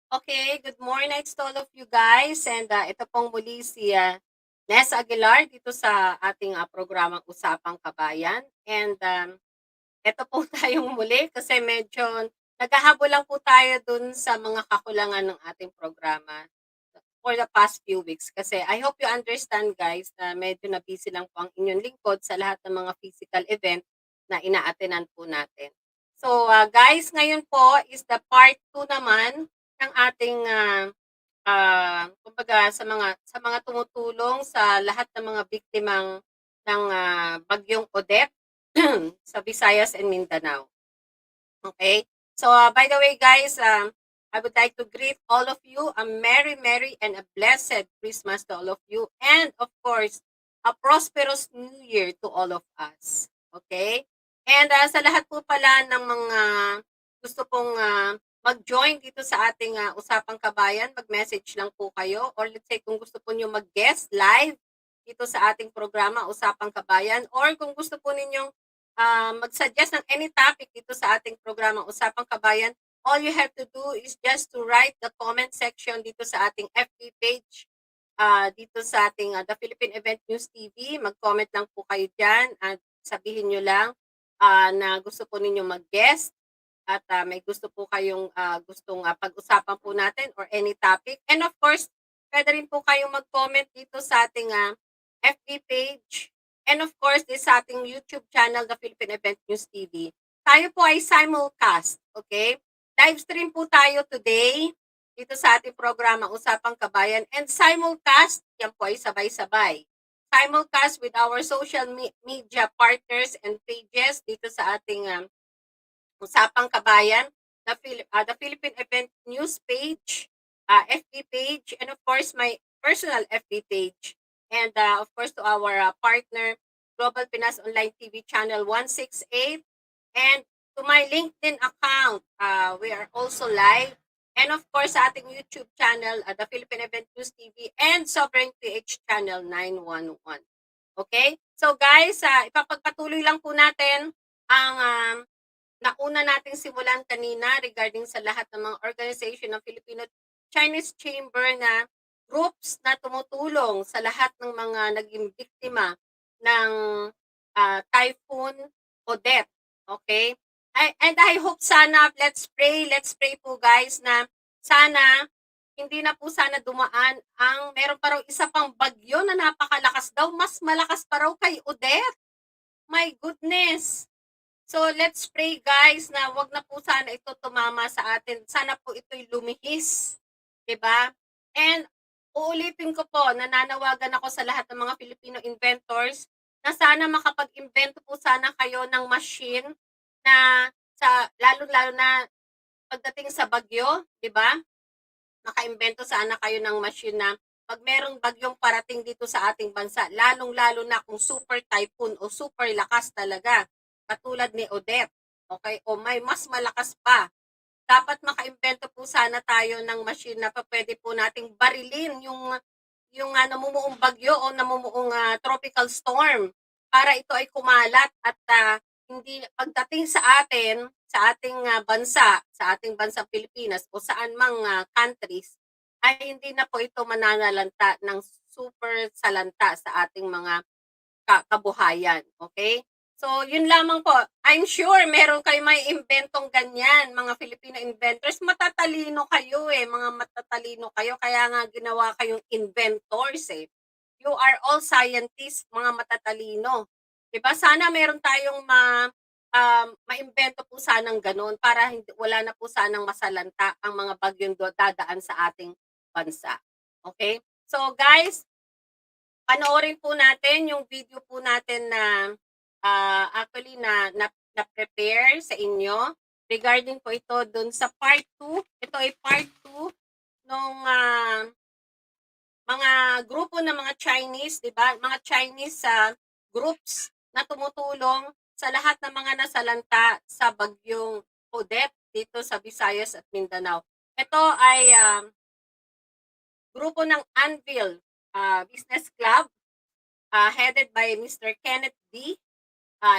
Okay, good morning nights to all of you guys. And ito pong muli si Ness Aguilar dito sa ating programang Usapang Kabayan. And ito po tayong muli kasi medyo naghahabol lang po tayo dun sa mga kakulangan ng ating programa for the past few weeks. Kasi I hope you understand guys na medyo na busy lang po ang inyong lingkod sa lahat ng mga physical event na ina-attenan po natin. So guys, ngayon po is the part 2 naman ng ating kumbaga sa mga tumutulong sa lahat ng mga biktimang ng bagyong Odette sa Visayas and Mindanao. Okay? So by the way guys, I would like to greet all of you a merry and a blessed Christmas to all of you, and of course a prosperous New Year to all of us. Okay? And sa lahat po pala ng mga gusto pong mag-join dito sa ating Usapang Kabayan, mag-message lang po kayo, or let's say kung gusto po niyo mag-guest live dito sa ating programa Usapang Kabayan, or kung gusto po ninyong mag-suggest ng any topic dito sa ating programa Usapang Kabayan, all you have to do is just to write the comment section dito sa ating FB page, dito sa ating The Philippine Event News TV. Mag-comment lang po kayo dyan at sabihin nyo lang na gusto po ninyo mag-guest at may gusto po kayong gustong pag-usapan po natin or any topic. And of course, pwede rin po kayong mag-comment dito sa ating FB page. And of course, this sa ating YouTube channel, The Philippine Event News TV. Tayo po ay simulcast, okay? Live stream po tayo today dito sa ating programa Usapang Kabayan. And simulcast, yan po ay sabay-sabay. Simulcast with our social media partners and pages dito sa ating Usapang Kabayan, the Philippine Event News page, FB page, and of course, my personal FB page. And of course, to our partner, Global Pinas Online TV Channel 168. And to my LinkedIn account, we are also live. And of course, sa ating YouTube channel, the Philippine Event News TV and Sovereign PH Channel 911. Okay? So guys, ipapagpatuloy lang po natin ang nauna nating simulan kanina regarding sa lahat ng mga organization ng Filipino-Chinese Chamber na groups na tumutulong sa lahat ng mga naging biktima ng Typhoon Odette. Okay? And I hope sana, let's pray po guys na sana hindi na po sana dumaan ang meron pa raw isa pang bagyo na napakalakas daw, mas malakas pa raw kay Odette. My goodness. So let's pray guys na wag na po sana ito tumama sa atin. Sana po ito'y lumihis. 'Di ba? And uulitin ko po, nananawagan ako sa lahat ng mga Filipino inventors na sana makapag-invento po sana kayo ng machine na lalo-lalo na pagdating sa bagyo, 'di ba? Maka-invento sana kayo ng machine na pag merong bagyong parating dito sa ating bansa, lalong-lalo na kung super typhoon o super lakas talaga, katulad ni Odette, okay? O may mas malakas pa, dapat maka-invento po sana tayo ng machine na pwede po nating barilin yung namumuong bagyo o namumuong tropical storm para ito ay kumalat at hindi pagdating sa atin, sa ating bansa, sa ating bansang Pilipinas o saan mang countries, ay hindi na po ito mananalanta ng super salanta sa ating mga kabuhayan. Okay? So, yun lamang po. I'm sure meron kayo may inventong ganyan, mga Filipino inventors. Matatalino kayo mga matatalino kayo. Kaya nga ginawa kayong inventors You are all scientists, mga matatalino. Diba? Sana meron tayong maimbento po sanang ganun para wala na po sanang masalanta ang mga bagyong dadaan sa ating bansa. Okay? So guys, panoorin po natin yung video po natin na actually na-prepare sa inyo regarding po ito dun sa part 2. Ito ay part 2 nung mga grupo ng mga Chinese, 'di ba? Mga Chinese groups na tumutulong sa lahat ng mga nasalanta sa bagyong Odette dito sa Visayas at Mindanao. Ito ay grupo ng Anvil Business Club, headed by Mr. Kenneth D.,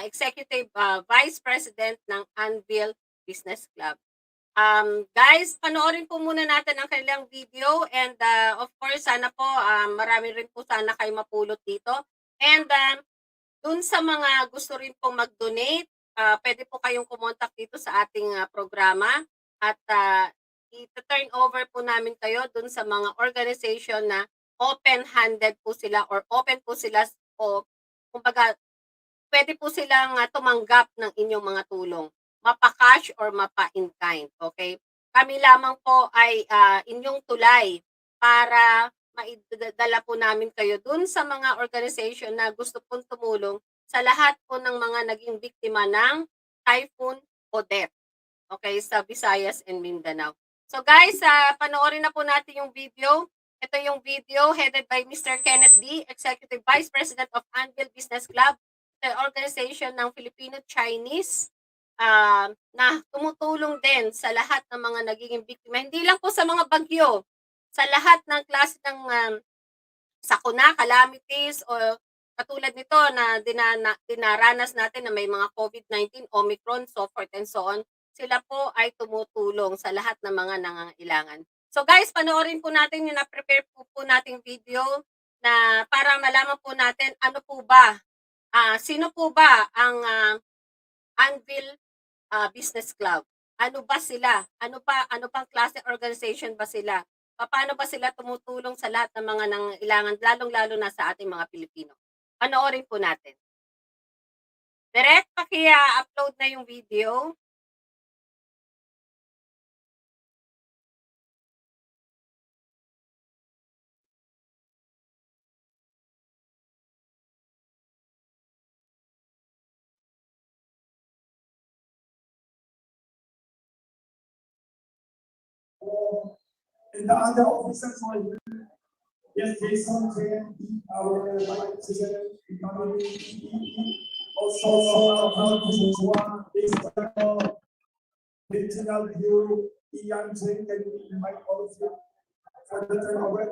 Executive Vice President ng Anvil Business Club. Guys, panoorin po muna natin ang kanilang video and of course, sana po marami rin po sana kayo mapulot dito. And dun sa mga gusto rin pong mag-donate, pwede po kayong kumontak dito sa ating programa at i-turn over po namin kayo dun sa mga organization na open-handed po sila or open po sila o kumbaga pwede po silang tumanggap ng inyong mga tulong, mapa-cash or mapa-in-kind, okay? Kami lamang po ay inyong tulay para maidala po namin kayo dun sa mga organization na gusto pong tumulong sa lahat po ng mga naging biktima ng Typhoon Odette, okay, sa Visayas and Mindanao. So guys, panoorin na po natin yung video. Ito yung video headed by Mr. Kenneth D., Executive Vice President of Anvil Business Club, the organization ng Filipino-Chinese na tumutulong din sa lahat ng mga nagiging biktima. Hindi lang po sa mga bagyo, sa lahat ng klase ng sakuna, calamities, o katulad nito na dinaranas natin na may mga COVID-19, Omicron, so forth and so on. Sila po ay tumutulong sa lahat ng mga nangangailangan. So guys, panoorin po natin yung na-prepare po nating video na para malaman po natin ano po ba, sino po ba ang Anvil Business Club? Ano ba sila? Ano pang klase organization ba sila? Paano ba sila tumutulong sa lahat ng mga nangailangan, lalong-lalo na sa ating mga Pilipino? Panoorin po natin. Direct, paki-upload na yung video. And the other officers were here. Yes, Jason, our Vice President, also our regional view, Ian Jane, can we invite all of you for the turnover?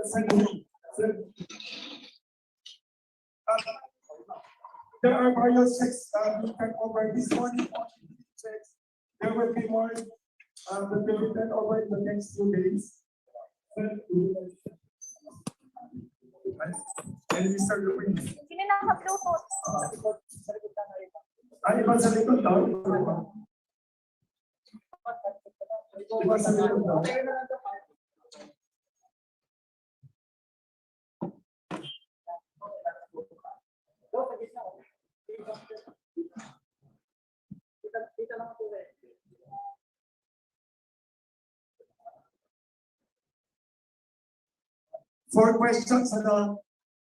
There are various checks being turned over this morning. Checks. There will be more that will be turned over in the next few days. And Mr. Lupin. Sino nakaka-Bluetooth? Ay, iba sa likod daw. Iba sa likod daw. For questions,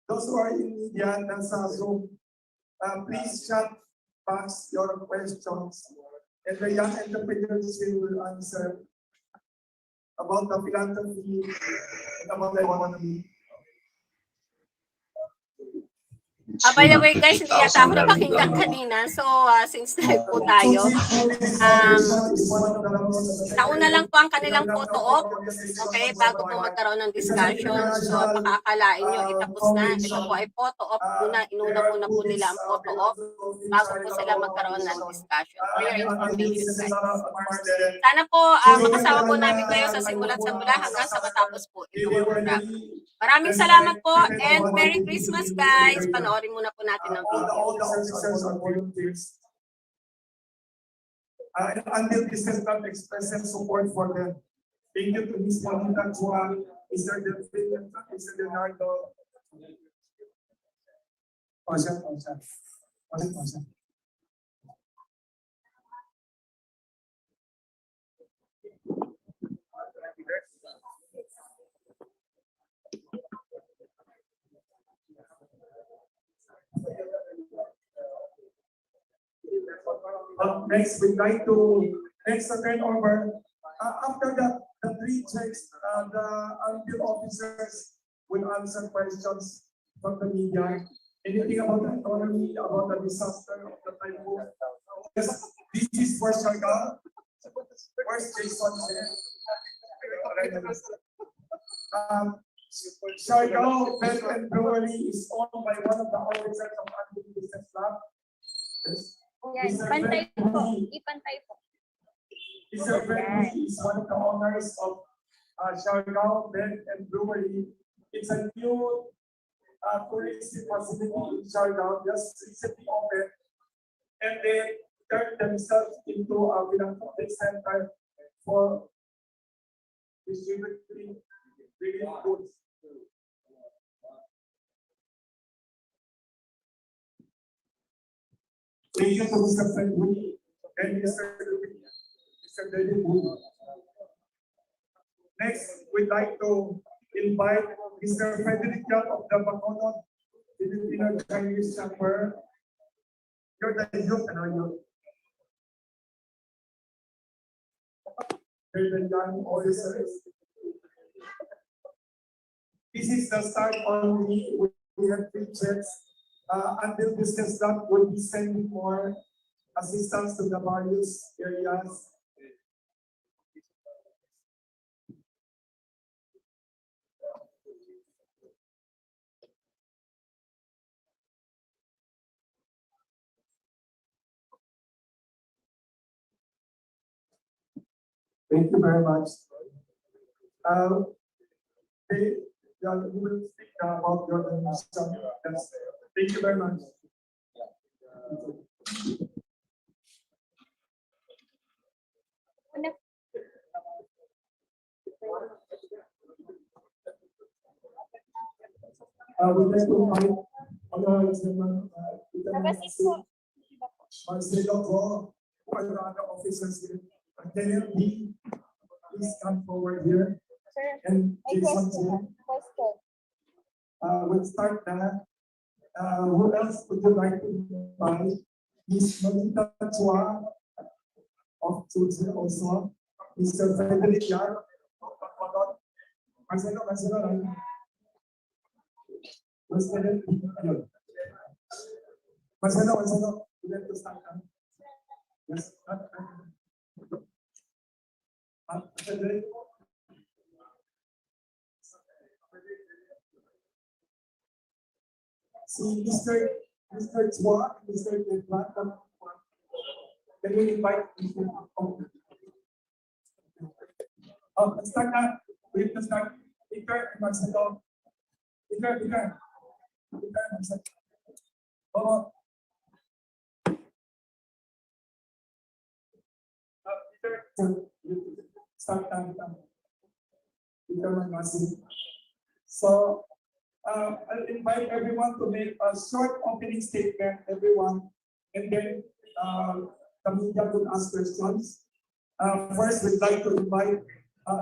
those who are in media and sa Zoom, please chat box your questions, and the young entrepreneurs will answer about the philanthropy and about the economy. By the way guys, hindi yata ako napakinggan kanina. So, since live po tayo, nauna lang po ang kanilang photo op, okay, bago po magkaroon ng discussion. So, baka akalain nyo, itapos na. Ito po ay photo op muna. Inuna muna po nila ang photo op bago po sila magkaroon ng discussion. For your information, guys. Sana po, makasama po namin kayo sa simula't simula hanggang sa matapos po itong program. Maraming salamat po and Merry Christmas, guys! Panoorin muna po natin ang video. All the officers and volunteers. Until Business Club expresses support for them. Thank you to Ms. Juanita Chua, Mr. Delphine, Mr. Leonardo. Osha. Next, we'd like to turn over. After the three checks, the Anvil officers will answer questions from the media. Anything about the economy, about the disaster of the typhoon? Yes, this is for Sargal. Where's Jason? Sargal Bed and Brewery is owned by one of the officers of Anvil Business Club. Yes. Yan, pantay po. Ipantay po. Mr. Freddy is one of the owners of Siargao Bed and Brewery. It's a new touristic facility in Siargao, just recently opened, and they turned themselves into a philanthropic center for distributing relief goods. Thank you to Mr. Freddy and Mr. David Wu. Next, we'd like to invite Mr. Frederick Young of the Bacolod Filipino Chinese Chapter. You're the youth, and are you? You're the young officers. This is the start only. We have 3 checks. Until Business Club will be sending more assistance to the various areas. Thank you very much. You will speak about your organization. Thank you very much. We'd like to invite Honorable Chairman Marcelo Go, who are the other officers here. Daniel B, please come forward here. Sir, And my Jason question. We'll start that. Who else would you like to invite? Miss Nolita Chua of Chuse also. Mr. Frederick Yar of Bacolod. Marcelo, Marcelo, you have to start. Yes. Frederick. See, Mr. Chua, Mr. Kedman, can we invite Mr. Oh, let's start now. We have to start. Peter and Marcelo. Peter, Marcelo. Oh. Peter, start now. Peter and Marcelo. So, I'll invite everyone to make a short opening statement, everyone, and then the media will ask questions. First, we'd like to invite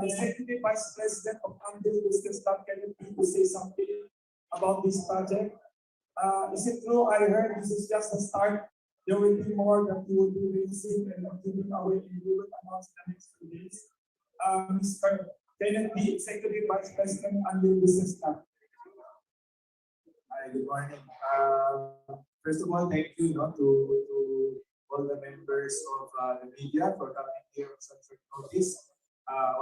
Executive Vice President of Anvil Business Club, to say something about this project. Is it true? I heard this is just the start. There will be more that you will be releasing and giving away, and we will announce the next 2 days. Mr. Kenneth B, Executive Vice President, Anvil Business Club. Hi, good morning. First of all, thank you to all the members of the media for coming here on such short notice.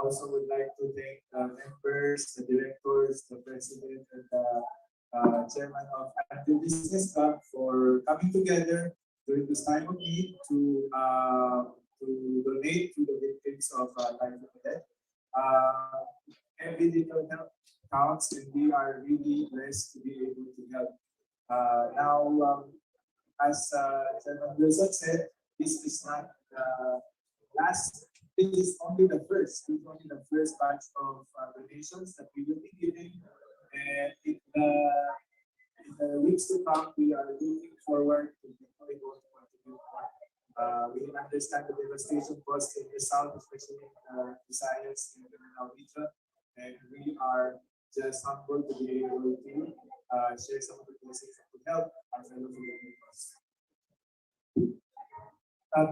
Also would like to thank the members, the directors, the president, and the chairman of Anvil Business Club for coming together during this time of need to donate to the victims of Untitled Chapter. Every little help counts, and we are really blessed to be able to help. Now, as Chairman Wilson said, this is not the last. This is only the first. This is only the first batch of donations that we will be giving, and in the weeks to come, we are looking forward to being able to contribute more. We understand the devastation caused in the south, especially in Visayas and the Mindanao region, and we are just humbled to be able to share some of the blessings that will help our fellow Filipinos.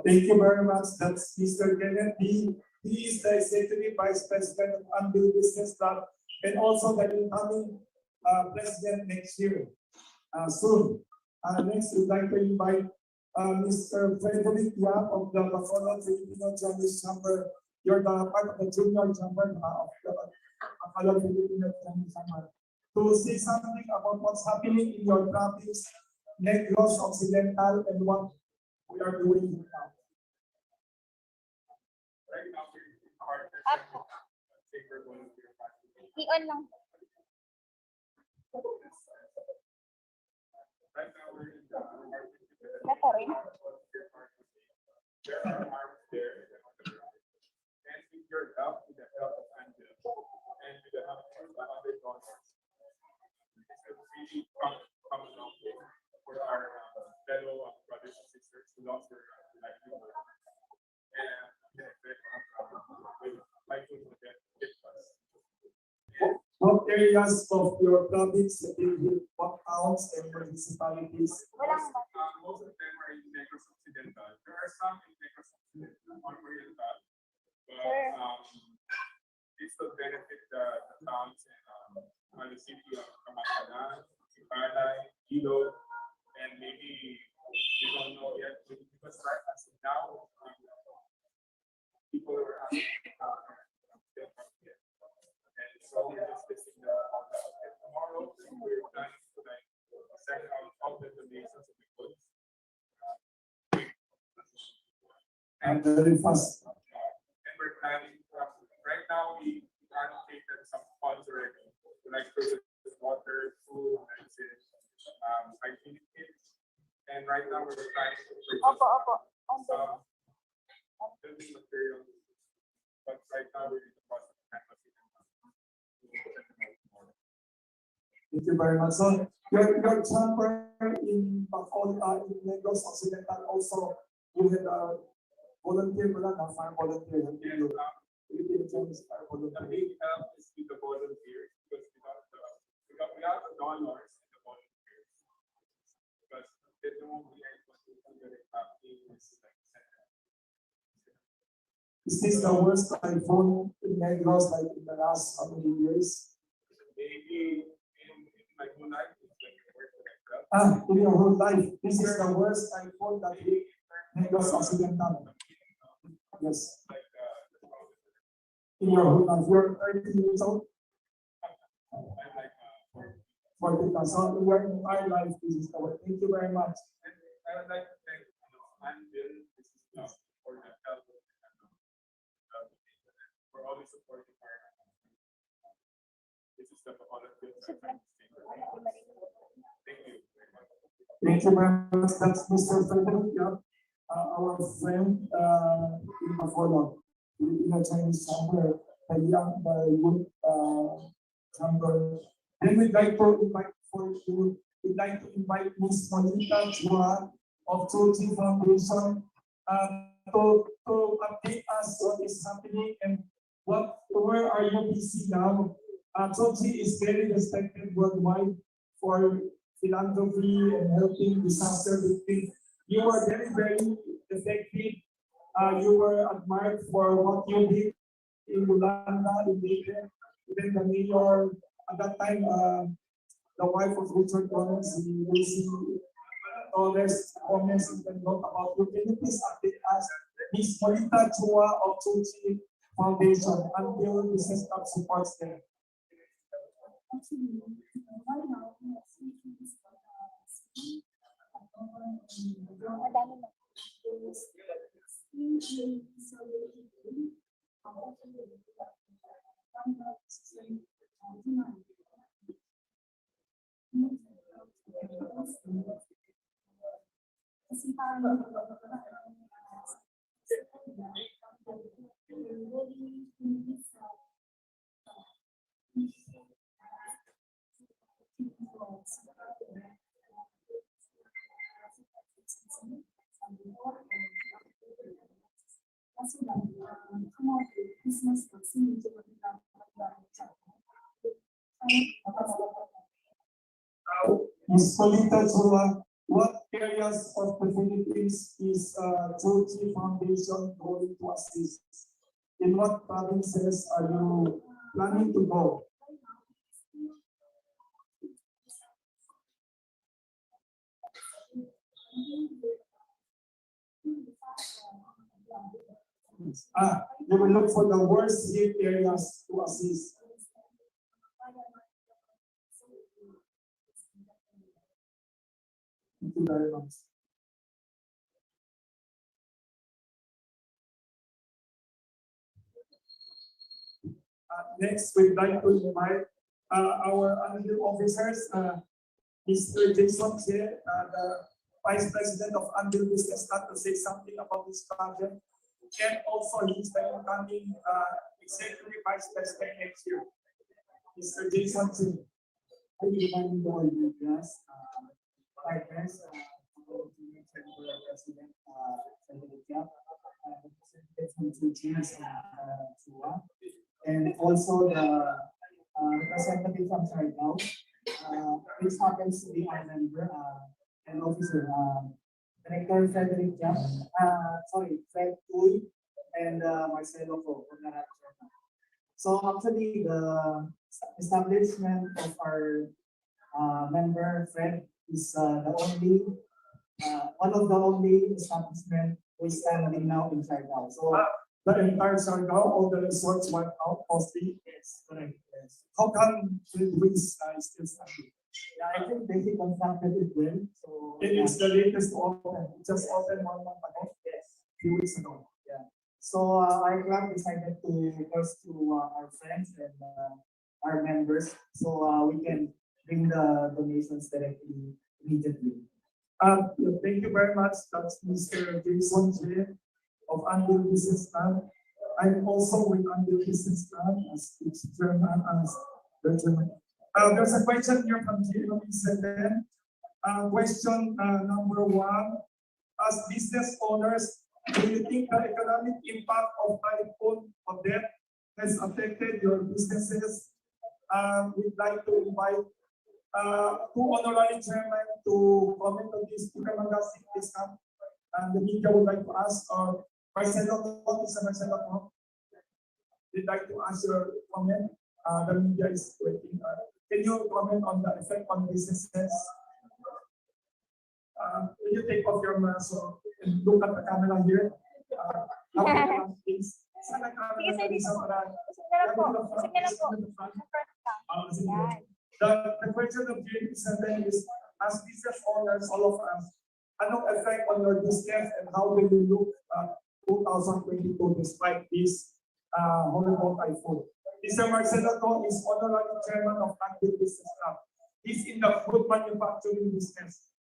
Thank you very much. That's Mr. Kenneth B. He is the Executive Vice President of Anvil Business Club and also the incoming president next year, soon. Next, we'd like to invite Mr. Frederick Yap of the Bacolod Filipino Chinese Chapter. You're the part of the junior chapter of the Bacolod Filipino Chinese Chapter. To say something about what's happening in your province, Negros Occidental, and what we are doing now. partnership with Sacred Volunteer Partnership. I-on lang. Right now, we're in the partnership with the Ito rin. Volunteer Partnership. There are arms there. And with your help, with the help of Anvil, and with the help of the other donors, it's a really come along for our fellow brothers and sisters who lost their livelihood. And the effect with Untitled Chapter hit us. What areas of your province have been hit? What towns and municipalities? Walang Most of them are in Negros Occidental. There are some in Negros Occidental or Oriental, but this will benefit the towns in the city of Camacana, Siparday, Ilo, and maybe you don't know yet because right as of now, people are asking and so we're just listing the tomorrow we're planning to like set out all the donations of the goods. And very fast. And we're planning right now we allocated some funds already like water, food, medicine, hygienic kits. And right now we're planning to purchase Opo. some building materials. But right now we're in the process of canvassing them. Thank you very much. So your chamber in Bacolod, in Negros Occidental also, you had a volunteer, a fire volunteer. Yes, Philippine Chinese fire the volunteer. main help is with the volunteers because we have the donors and the volunteers. Because they don't really want to do the happening is like Is this the worst typhoon in Negros like in the last how many years? maybe in my whole life it's like the worst that I've done. In your whole life, this is the worst typhoon that hit Negros Occidental. Yes, Like in your whole life. You're 30 years old, I'm like 40 plus. So in your entire life, this is the worst. Thank you very much. and I would like to thank Anvil Business Club for the help for always supporting our this is the volunteer. Thank you very much. Thank you very much. That's Mr. Frederick, our friend in Bacolod, Filipino Chinese Chamber, the young, the youth chamber. Then we'd like to invite Ms. Monita Chua of Chochi Foundation to update us what is happening and where are you busy now? Chochi is very respected worldwide for philanthropy and helping disaster victims. You were very, very effective. You were admired for what you did in Yolanda, in Leyte. Even the mayor at that time, the wife of Richard Gomez, the Lucy Torres Gomez, even wrote about you. Can you please update us? Ms. Monita Chua of Chochi Foundation, Until Business Club supports them. Actually, right now, we are speaking about Madami na. Kasi parang business Ms. Monita Chua, what areas of the Philippines is Chochi Foundation going to assist? In what provinces are you planning to go? You will look for the worst hit areas to assist. Thank you very much. Next, we'd like to invite our Anvil officers, Mr. Jason here, the Vice President of Anvil Business Club, to say something about this project. And also, he's the incoming Executive Vice President next year. Mr. Jason here. Thank you, Madam Board, yes, partners, President, Anvil Club, representatives from TS and also the representative from Siargao. This happens to be our member and officer, Director Frederick Jam, Fred Uy, and Marcelo Co. So actually, the establishment of our member Fred is the only one of the only establishment who is standing now in Siargao. So The entire Siargao, all the resorts went out mostly. yes, correct. Yes. How come Luis still standing? Yeah, I think they constructed it well. So It is the latest open. It just opened 1 month ago, yes. few weeks ago. Yeah. So our club decided to first to our friends and our members, so we can bring the donations directly immediately. Thank you very much. That's Mr. Jason J. of Anvil Business Club. I'm also with Anvil Business Club as its chairman, as the chairman. There's a question here from GLB7. Question number 1. As business owners, do you think the economic impact of Typhoon Odette has affected your businesses? We'd like to invite two honorary chairmen to comment on this. Please come. And the media would like to ask Marcelo, we'd like to ask your comment. The media is waiting. Can you comment on the effect on businesses? Will you take off your mask and look at the camera here? Please. Saan ang camera? Sige, sir, dito. Isa para- Gusto niyo lang po. Gusto niyo lang po. Sa front lang. Yan. The question of GLB7 is, as business owners, all of us, anong effect on your business and how will you look at 2022 despite this horrible typhoon? Mr. Marcelo Co is honorary chairman of Anvil Business Club. He's in the food manufacturing business.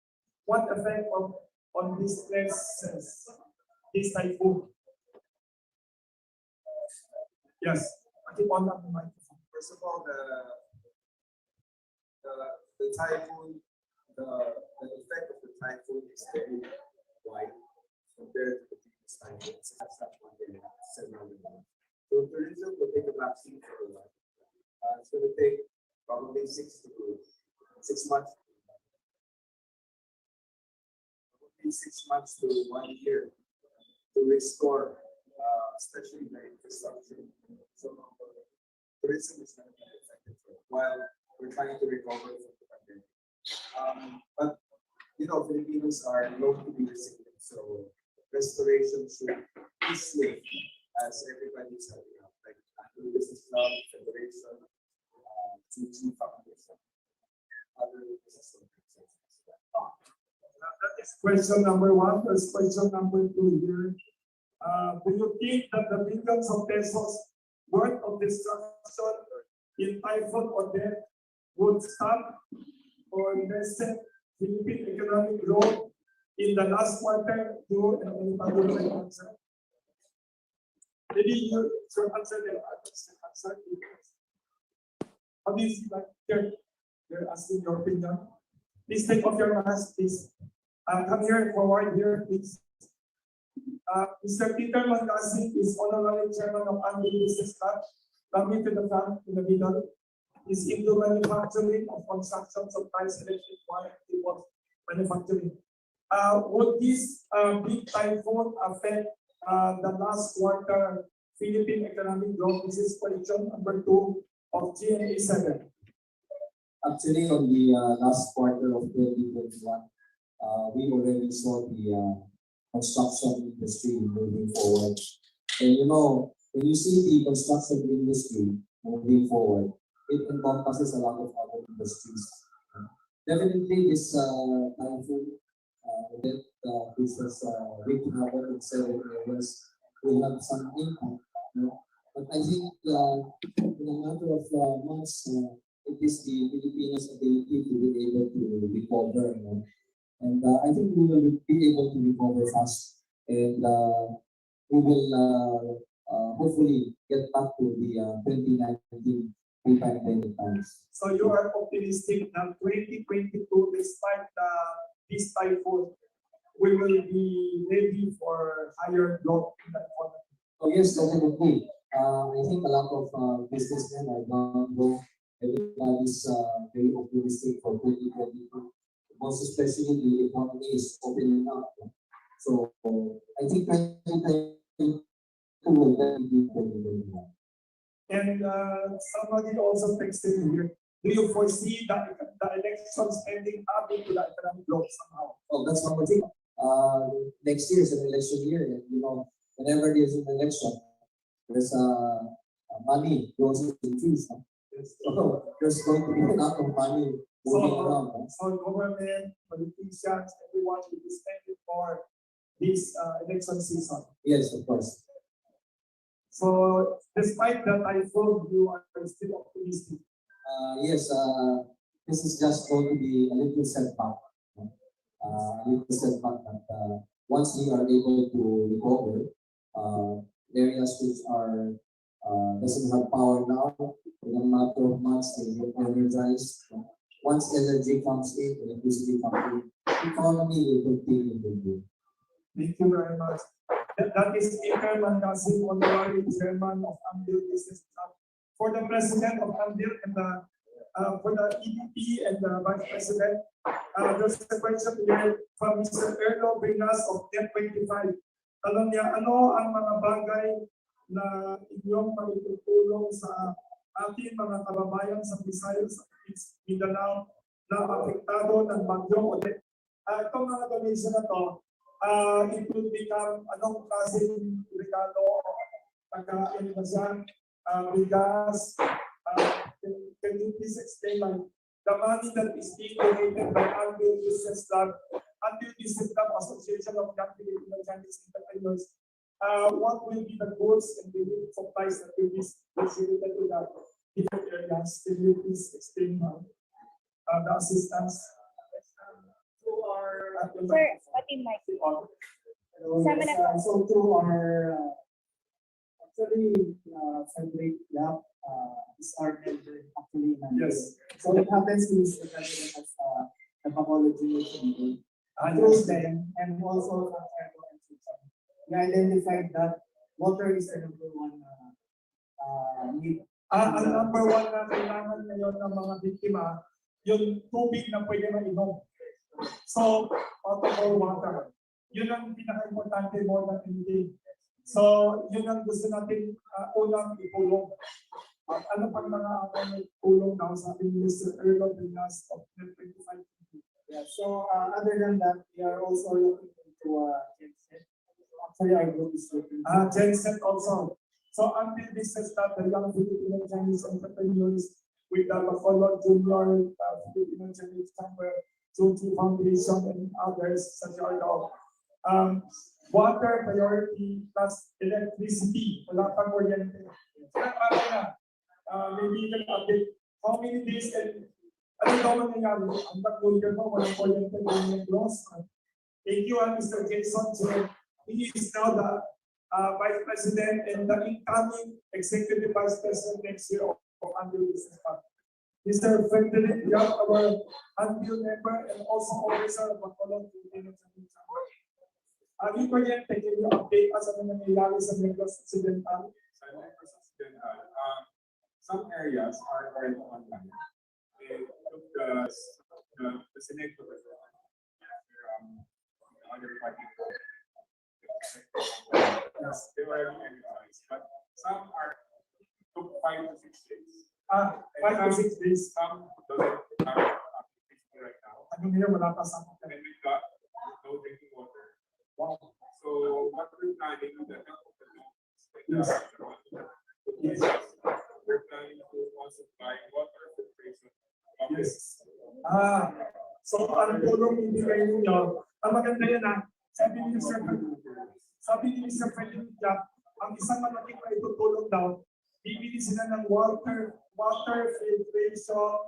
What effect on businesses this typhoon? Yes, I keep on the microphone. First of all, the typhoon, the effect of the typhoon is very wide compared to the previous typhoons. That's not one day, several months. So tourism will take a vaccine for a while. It's going to take probably 6 months. Probably 6 months to 1 year to restore, especially the infrastructure. So tourism is going to be affected for a while. We're trying to recover from the pandemic. But you know, Filipinos are known to be resilient, so restoration should be safe as everybody's helping out, like Anvil Business Club, Federation, TG Foundation, other business organizations. That is question number 1. There's question number 2 here. Do you think that the billions of pesos worth of destruction in Typhoon Odette would stop or lessen Philippine economic growth in the last quarter? You and anybody would like to answer? Maybe you should answer the answer. How do you see that? You're asking your opinion. Please take off your mask, please. Come here, forward here, please. Mr. Peter Mandasi is honorary chairman of Anvil Business Club. Coming to the front in the middle. Is into manufacturing of construction supplies, electric wire, cables, manufacturing. Would this big typhoon affect the last quarter Philippine economic growth? This is question number 2 of GNA 7. Actually, on the last quarter of 2021, we already saw the construction industry moving forward. And you know, when you see the construction industry moving forward, it encompasses a lot of other industries. Definitely, this typhoon that this has wreaked havoc in several areas will have some impact. But I think the in a matter of months, it is the Filipinos' ability to be able to recover. And I think we will be able to recover fast. And we will hopefully get back to the 2019 pre-pandemic times. So you are optimistic that 2022, despite this typhoon, we will be ready for higher growth in the economy. Oh yes, definitely. I think a lot of businessmen are going to go. Everybody's very optimistic for 2022. Most especially the economy is opening up. So I think 2022 will definitely be 2021. And somebody also texted me here. Do you foresee that the elections ending up into the economic growth somehow? Oh, that's one more thing. Next year is an election year, and whenever there's an election, there's money goes into fees. So there's going to be a lot of money moving around. So government, politicians, everyone will be spending for this election season. Yes, of course. So despite that, I thought you are still optimistic. Yes, this is just going to be a little setback. That once we are able to recover, areas which are doesn't have power now, in a matter of months they get energized. Once energy comes in, electricity comes in, the economy will continue to grow. Thank you very much. That is Speaker Mangasin, Honorary Chairman of Anvil Business Club. For the President of Anvil and for the EDP and the Vice President, there's a question here from Mr. Erlo Brinas of Net25. Tanong niya, ano ang mga bagay na inyong maitutulong sa ating mga kababayan sa Visayas at Mindanao na apektado ng bagyong Odette? Itong mga donation na to, it will become anong klaseng regalo o pagkain ba siya, bigas, can you please explain like the money that is being donated by Anvil Business Club, Anvil Business Club Association of Young Filipino Chinese Entrepreneurs, what will be the goods and the supplies that will be distributed to the different areas? Can you please explain the assistance? Sir, pati mic. Sama na po. So through our actually celebrate gap is our member actually. Yes. So it happens is the president of the pathology meeting. Through them and also from we identified that water is the number one need. Ang number one na kailangan ngayon ng mga biktima, yung tubig na pwede mainom. So, potable water. Yun ang pinaka-importante more than anything. So, yun ang gusto natin unang itulong. Ano pang mga tulong daw sa ating Mr. Erlo Brinas of Net25? Yeah, so other than that, we are also looking into genset. Actually, our group is looking. Genset also. So, Anvil Business Club, the Young Filipino Chinese Entrepreneurs with the Bacolod Junior Filipino Chinese Chamber, Junji Foundation, and others such as water priority plus electricity. Wala pang kuryente. Maybe you can update how many days and ano daw nangyayari? Ang pag-kuryente mo, walang kuryente, walang loss. Thank you, Mr. Jason. So, he is now the Vice President and the incoming Executive Vice President next year of Anvil Business Club. Mr. Frederick Yap, our Anvil member and also officer of Bacolod Philippine Chinese Chamber. Ang kuryente, can you update us on the nangyayari sa Negros Occidental? Some areas are already online. They took the Senate of the other party. Yes, they were energized, but some took 5 to 6 days. 5 to 6 days. Some doesn't have application right now. Ano nila wala pa sa And we got no drinking water. Wow. So what we're planning with the help of the Yes. Yes. We're planning to also buy water filtration. Yes. So ang tulong ibigay ninyo, ang maganda yan sabi ni Mr. Frederick Yap, ang isang malaking na itutulong daw bibili sila ng water filtration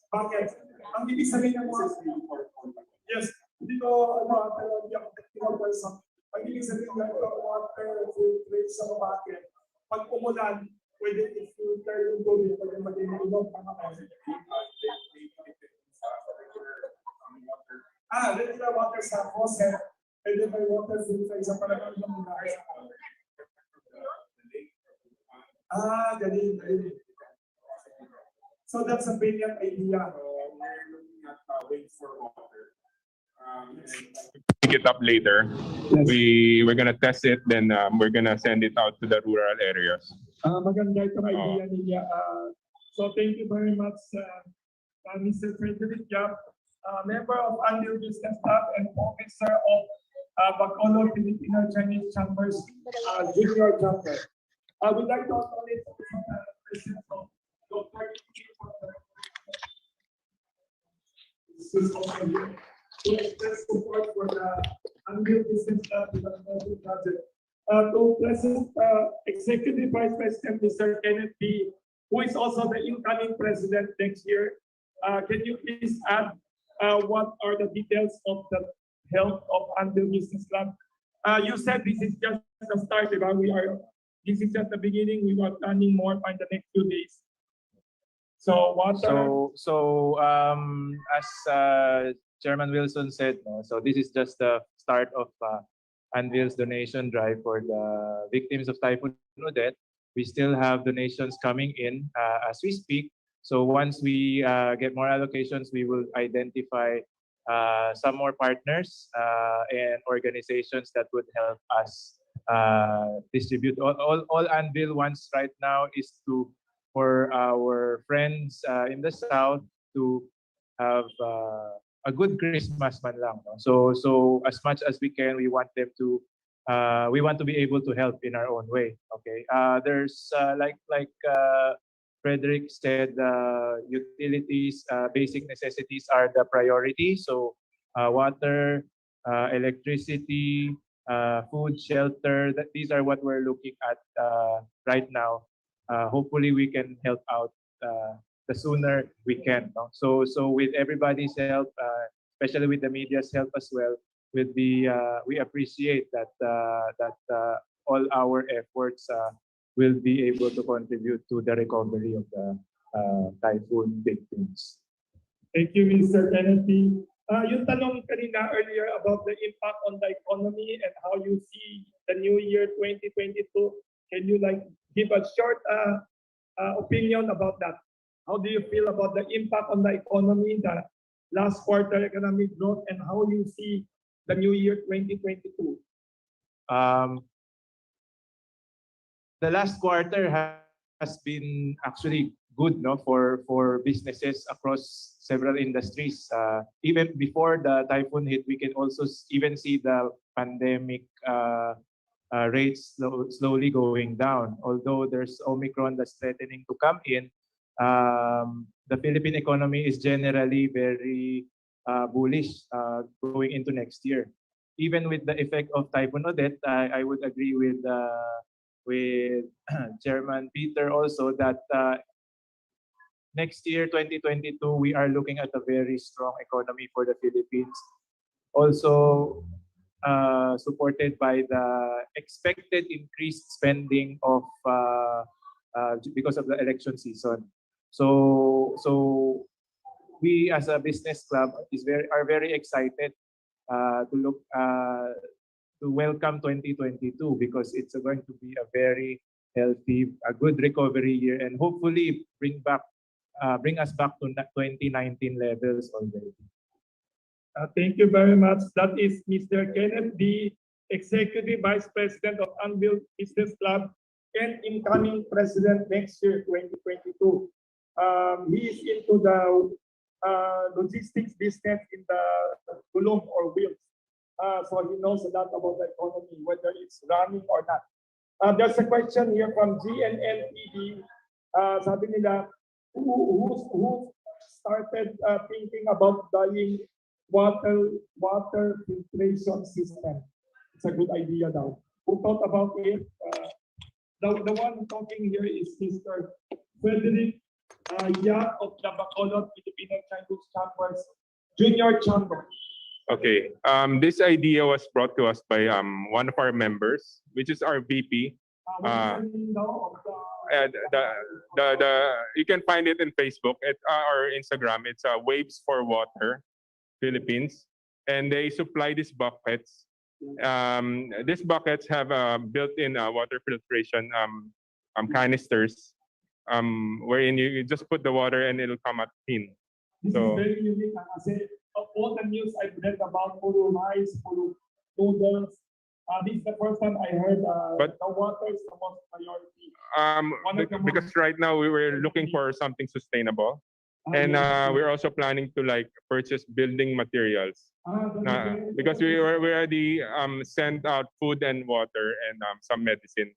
bucket. Ang ibig sabihin ng yes, dito, pero hindi ako technical person. Ang ibig sabihin ng water filtration bucket, pag umulan, pwede i-filter yung tubig, pwede maging ilog, tama ka. Regular water sa faucet, pwede may water filter, isa pala ng mga galing. So that's a brilliant idea. We're looking at ways for water. Pick it up later. Yes. We're gonna test it, then we're gonna send it out to the rural areas. Maganda itong idea niya. So thank you very much, Mr. Frederick Yap, member of Anvil Business Club and officer of Bacolod Filipino Chinese Chambers Junior Chapter. I would like to acknowledge the presence of Dr. to express support for the Anvil Business Club development project. To present Executive Vice President Mr. Kenneth B., who is also the incoming president next year. Can you please add what are the details of the health of Anvil Business Club? You said this is just the start, diba? This is just the beginning. We are planning more in the next few days. So what as Chairman Wilson said, so this is just the start of Anvil's donation drive for the victims of Typhoon Odette. We still have donations coming in as we speak. So once we get more allocations, we will identify some more partners and organizations that would help us distribute. All Anvil wants right now is for our friends in the South to have a good Christmas man lang. No? So as much as we can, we want them to we want to be able to help in our own way. Okay. There's like Frederick said, utilities, basic necessities are the priority. So water, electricity, food, shelter, these are what we're looking at right now. Hopefully we can help out the sooner we can. No? So with everybody's help, especially with the media's help as well, with the we appreciate that all our efforts will be able to contribute to the recovery of the typhoon victims. Thank you, Mr. Kennedy. Yung tanong kanina earlier about the impact on the economy and how you see the new year 2022, can you give a short opinion about that? How do you feel about the impact on the economy, the last quarter economic growth, and how you see the new year 2022? The last quarter has been actually good, no, for businesses across several industries. Even before the typhoon hit, we can also even see the pandemic rates slowly going down. Although there's Omicron that's threatening to come in, the Philippine economy is generally very bullish going into next year. Even with the effect of Typhoon Odette, I would agree with Chairman Peter also that next year, 2022, we are looking at a very strong economy for the Philippines. Also supported by the expected increased spending of because of the election season. So we as a business club are very excited to welcome 2022 because it's going to be a very healthy, a good recovery year, and hopefully bring us back to 2019 levels already. Thank you very much. That is Mr. Kenneth B., Executive Vice President of Anvil Business Club and incoming President next year, 2022. He is into the logistics business in the gulong or wheels. So he knows a lot about the economy, whether it's running or not. There's a question here from GNN TV. Sabi nila, who started thinking about buying water filtration system? It's a good idea now. Who thought about it? The one talking here is Mr. Frederick Yap of the Bacolod Filipino Chinese Chapters Junior Chamber. Okay. This idea was brought to us by one of our members, which is our VP. What is the name now of And you can find it in Facebook or Instagram. It's Waves for Water Philippines, and they supply these buckets. These buckets have built-in water filtration canisters, wherein you just put the water and it'll come out clean. This So- is very unique kasi of all the news I've read about puro rice, puro noodles. This is the first time I heard But- the water is the most priority. Because right now we were looking for something sustainable, and we're also planning to like purchase building materials. Because we already sent out food and water and some medicine.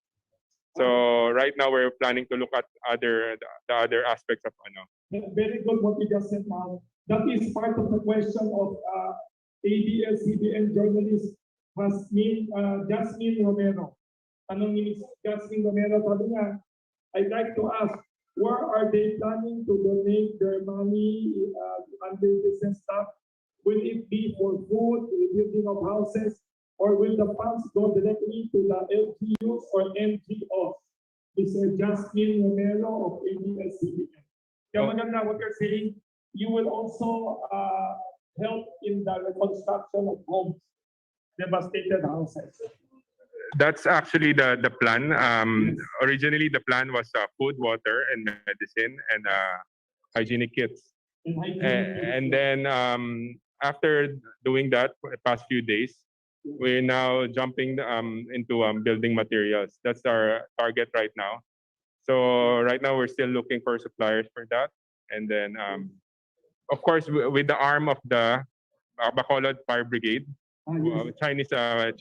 So right now we're planning to look at the other aspects of Very good what you just said now. That is part of the question of ABS-CBN journalist Jasmine Romero. Tanong ni Ms. Jasmine Romero, sabi niya, I'd like to ask, where are they planning to donate their money to Anvil Business Club? Will it be for food, rebuilding of houses, or will the funds go directly to the LGUs or NGOs? Mr. Jasmine Romero of ABS-CBN. Kaya maganda what you're saying, you will also help in the reconstruction of homes, devastated houses. That's actually the plan. Originally, the plan was food, water, and medicine, and hygienic kits. And then after doing that for the past few days, we're now jumping into building materials. That's our target right now. So right now we're still looking for suppliers for that, and then of course with the arm of the Bacolod Fire Brigade, Chinese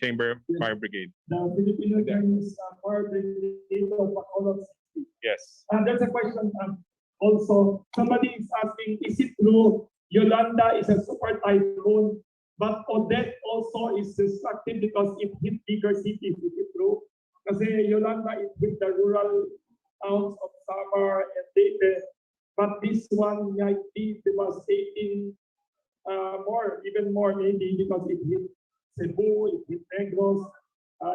Chamber Fire Brigade. The Filipino Chinese Fire Brigade of Bacolod City. Yes. There's a question also. Somebody is asking, is it true Yolanda is a super typhoon, but Odette also is destructive because it hit bigger cities? Is it true? Kasi Yolanda is with the rural towns of Samar and Leyte, but this one might be devastating even more maybe because it hit Cebu, it hit Negros.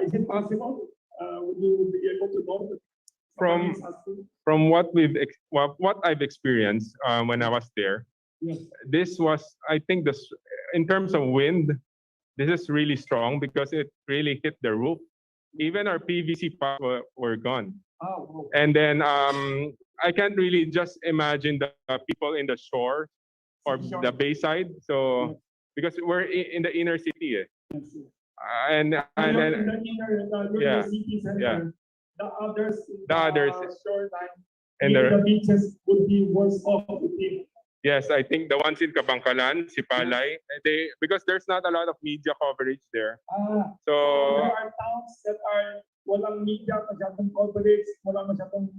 Is it possible? Would you be able to know? From what I've experienced when I was there, Yes. this was, I think, in terms of wind, this is really strong because it really hit the roof. Even our PVC pipes were gone. Oh, And then I can't really just imagine the people in the shore or the bayside. So because we're in the inner city, and then in the inner yeah, city center, yeah. the others, The others shoreline, and even the beaches would be worse off with it. yes, I think the ones in Kabangkalan, Sipalay, because there's not a lot of media coverage there. So So there are towns that are walang media, masyadong coverage, wala masyadong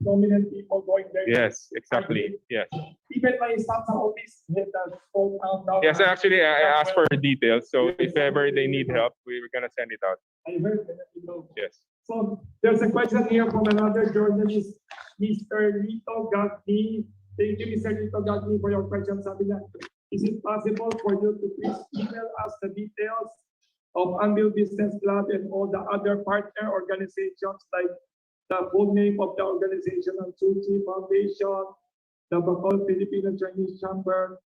prominent people going there. yes, exactly. Yes. Even my staff sa office had a phone down. Yes, actually, I asked for details. So if ever they need help, we're gonna send it out. I heard that, you know. Yes. So there's a question here from another journalist, Mr. Rito Gagni. Thank you, Mr. Rito Gagni, for your question. Sabi niya, is it possible for you to please email us the details of Anvil Business Club and all the other partner organizations, like the full name of the organization, of Tzu Foundation, the Bacolod Filipino Chinese Chamber,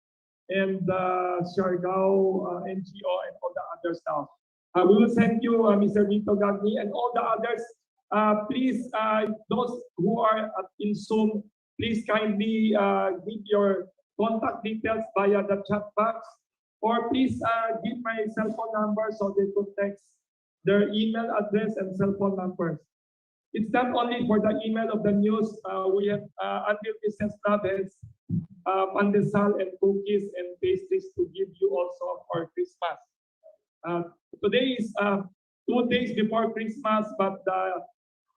and the Siargao NGO, and all the other stuff. We will send you, Mr. Rito Gagni, and all the others. Please, those who are in Zoom, please kindly give your contact details via the chat box, or please give my cell phone number so they could text their email address and cell phone numbers. It's not only for the email of the news. We have Anvil Business Club has pandesal and cookies and pastries to give you also for Christmas. Today is 2 days before Christmas, but the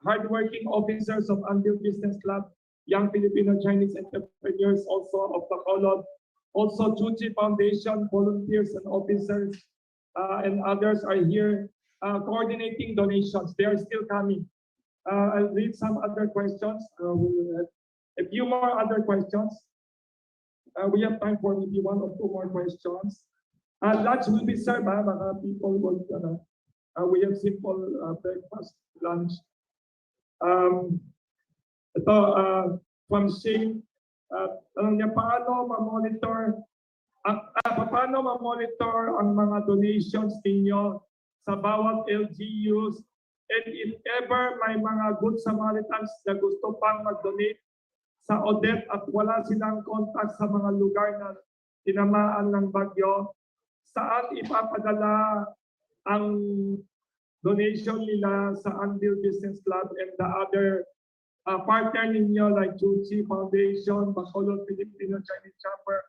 hardworking officers of Anvil Business Club, young Filipino Chinese entrepreneurs also of Bacolod, also Tzu Foundation volunteers and officers and others are here coordinating donations. They are still coming. I'll read some other questions. We will have a few more other questions. We have time for maybe one or two more questions. Lunch will be served, mga people will, we have simple breakfast, lunch. Ito, from Shane, tanong niya, paano ma-monitor ang mga donations ninyo sa bawat LGUs, and if ever may mga good Samaritans na gusto pang mag-donate sa Odette at wala silang contact sa mga lugar na tinamaan ng bagyo, saan ipapadala ang donation nila sa Anvil Business Club and the other partner ninyo like Chuchi Foundation, Bacolod Filipino Chinese Chamber,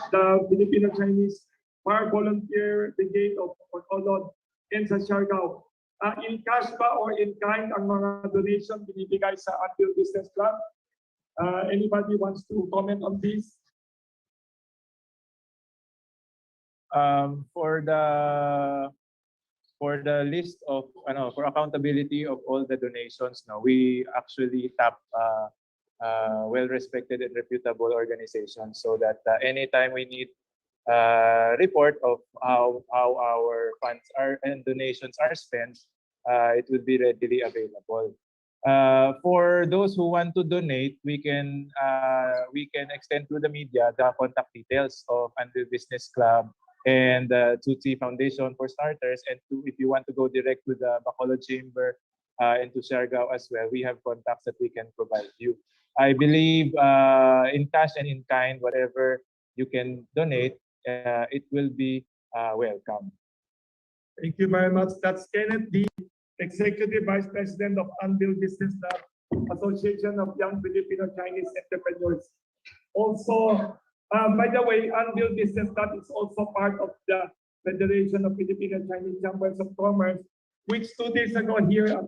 the Filipino Chinese Fire Volunteer Brigade of Bacolod, and sa Siargao. In cash ba or in kind ang mga donation binibigay sa Anvil Business Club? Anybody wants to comment on this? For the list of for accountability of all the donations, we actually tap well-respected and reputable organizations so that anytime we need report of how our funds are and donations are spent, it will be readily available. For those who want to donate, we can extend through the media the contact details of Anvil Business Club and the Tutsi Foundation for starters, and if you want to go direct to the Bacolod Chamber and to Siargao as well, we have contacts that we can provide you. I believe in cash and in kind, whatever you can donate, it will be welcome. Thank you very much. That's Kenneth D, Executive Vice President of Anvil Business Club, Association of Young Filipino Chinese Entrepreneurs. Also, by the way, Anvil Business Club is also part of the Federation of Filipino Chinese Chambers of Commerce, which 2 days ago here at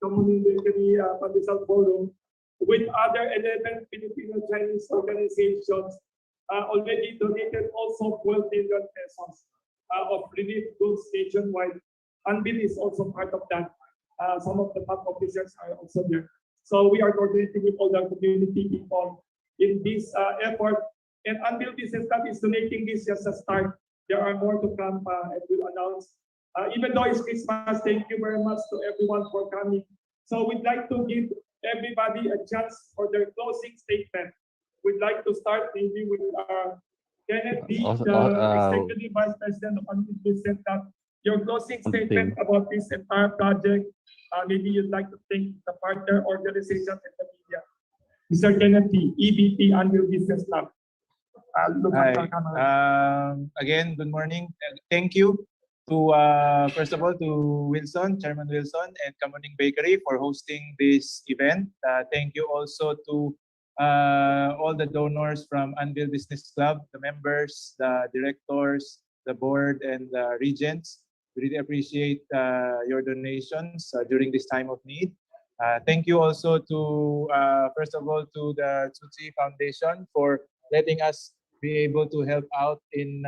Community Pandesal Forum, with other 11 Filipino Chinese organizations, already donated also 12 million pesos of relief goods nationwide. Anvil is also part of that. Some of the top officers are also there. So we are coordinating with all the community people in this effort. And Anvil Business Club is donating this just a start. There are more to come and we'll announce. Even though it's Christmas, thank you very much to everyone for coming. So we'd like to give everybody a chance for their closing statement. We'd like to start maybe with Kenneth B, the Executive Vice President of Anvil Business Club. Your closing statement about this entire project. Maybe you'd like to thank the partner organizations and the media. Mr. Kenneth B, EVP Anvil Business Club. Hi. Again, good morning. Thank you to first of all to Wilson, Chairman Wilson, and Kamuning Bakery for hosting this event. Thank you also to all the donors from Anvil Business Club, the members, the directors, the board, and the regents. We really appreciate your donations during this time of need. Thank you also to first of all to the Tutsi Foundation for letting us be able to help out in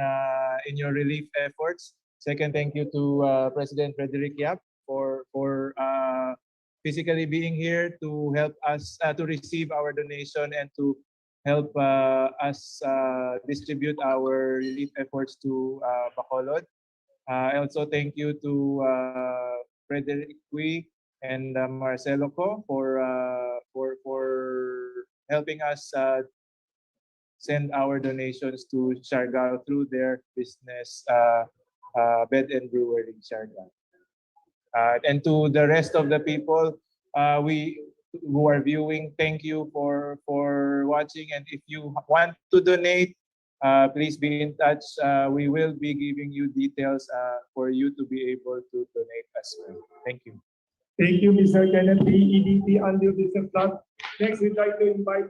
your relief efforts. Second, thank you to President Frederick Yap for physically being here to help us to receive our donation and to help us distribute our relief efforts to Bacolod. I also thank you to Frederick Cui and Marcelo Co for helping us send our donations to Siargao through their business bed and brewery in Siargao. And to the rest of the people who are viewing, thank you for watching. And if you want to donate, please be in touch. We will be giving you details for you to be able to donate as well. Thank you. Thank you, Mr. Kenneth B, EDP Anvil Business Club. Next, we'd like to invite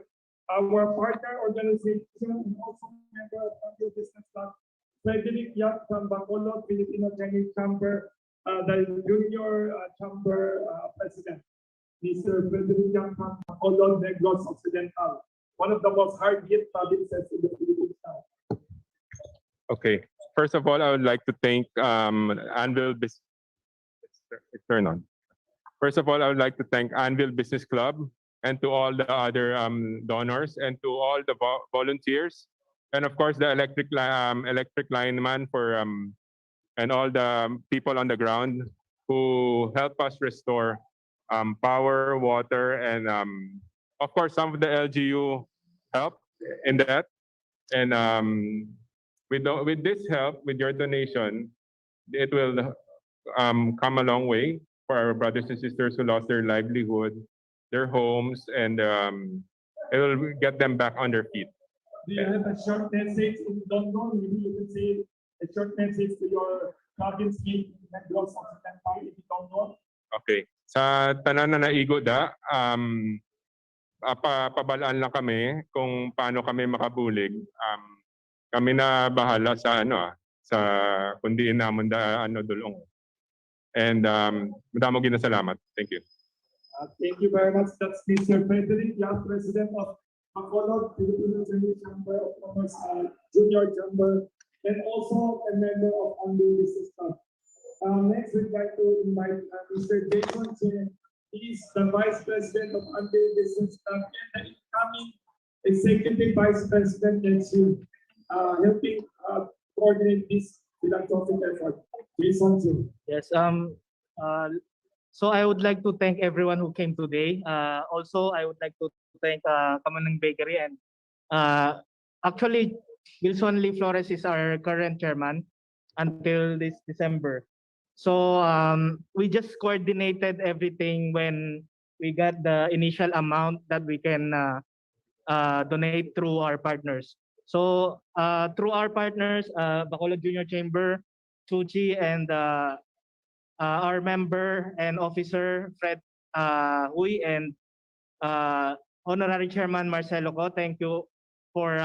our partner organization and also member of Anvil Business Club, Frederick Yap from Bacolod Filipino Chinese Chamber, the Junior Chamber President, Mr. Frederick Yap from Bacolod Negros Occidental, one of the most hard-hit provinces in the Philippines now. Okay. First of all, I would like to thank Anvil Business. Turn on. First of all, I would like to thank Anvil Business Club and to all the other donors and to all the volunteers, and of course the electric lineman for and all the people on the ground who help us restore power, water, and of course some of the LGU help in that. And with this help, with your donation, it will come a long way for our brothers and sisters who lost their livelihood, their homes, and it will get them back on their feet. Do you have a short message if you don't know? Maybe you can say a short message to your province in Negros Occidental if you don't know. Okay. Sa tanan na naigo da, pabalaan lang kami kung paano kami makabulig. Kami na bahala sa sa kundiin namon da dulong. And madamo ginasalamat. Thank you. Thank you very much. That's Mr. Frederick, young president of Bacolod, Filipino Chamber of Commerce, Junior Chamber, and also a member of Anvil Business Club. Next, we'd like to invite Mr. Jason Chen. He is the Vice President of Anvil Business Club and the incoming Executive Vice President next year, helping coordinate this philanthropic effort. Jason Chen. Yes. So I would like to thank everyone who came today. Also, I would like to thank Kamanang Bakery and actually Wilson Lee Flores is our current chairman until this December. So we just coordinated everything when we got the initial amount that we can donate through our partners. So through our partners, Bacolod Junior Chamber, Chuchi, and our member and officer, Fred Huy, and Honorary Chairman Marcelo Ko, thank you for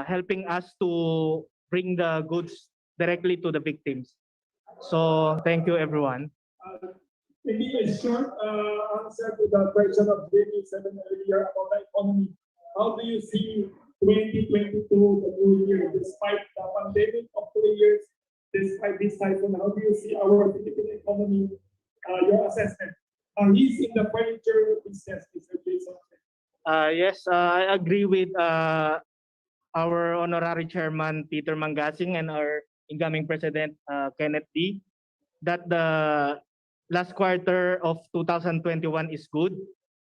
helping us to bring the goods directly to the victims. So thank you, everyone. Maybe a short answer to the question of Jamie said earlier about the economy. How do you see 2022, the new year, despite the pandemic of 2 years, despite this typhoon? How do you see our Philippine economy? Your assessment. He's in the furniture business, Mr. Jason. Yes, I agree with our honorary chairman Peter Mangasing and our incoming president Kenneth D. that the last quarter of 2021 is good.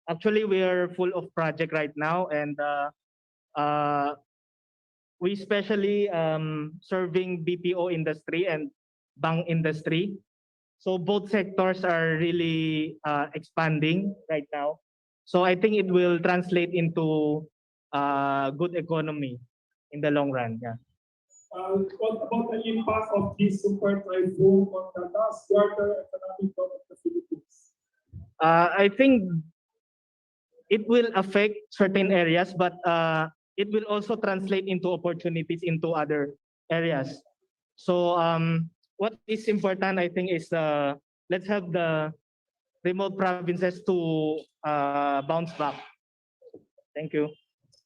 Actually, we are full of project right now, and we especially serving BPO industry and bank industry. So both sectors are really expanding right now. So I think it will translate into good economy in the long run. Yeah. What about the impact of this super typhoon on the last quarter economic growth of the Philippines? I think it will affect certain areas, but it will also translate into opportunities into other areas. So what is important, I think, is let's have the remote provinces to bounce back. Thank you.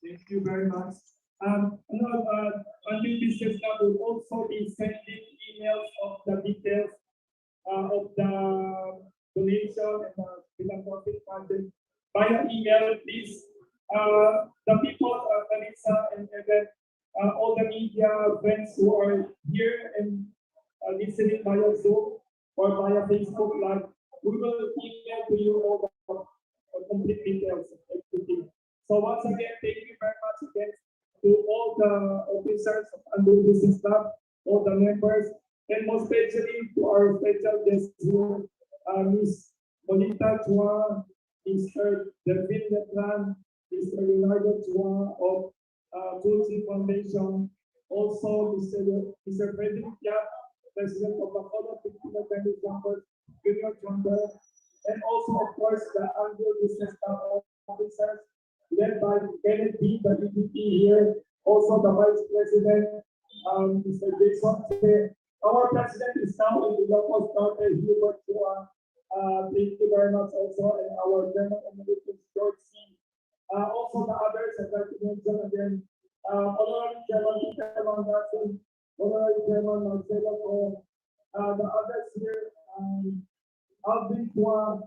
Thank you very much. Anvil Business Club will also be sending emails of the details of the donation and the philanthropic funding via email. Please, the people, Vanessa and Evan, all the media friends who are here and listening via Zoom or via Facebook Live, we will email to you all the complete details of everything. So once again, thank you very much again to all the officers of Anvil Business Club, all the members, and most especially to our special guests here, Ms. Bonita Chua, Mr. Delvin Letran, Mr. Leonardo Chua of Tulsi Foundation, also Mr. Frederick Yap, President of the Bacolod Filipino Chamber, Junior Chamber, and also, of course, the Anvil Business Club officers, led by Kenneth B, the EVP here, also the Vice President, Mr. Jason. Our President is now in the local daughter, Hubert Chua. Thank you very much also, and our Chairman Emeritus, George C. Also the others, I'd like to mention again, Honorary Chairman Peter Mangasing, Honorary Chairman Marcelo Ko, the others here, Alvin Kua,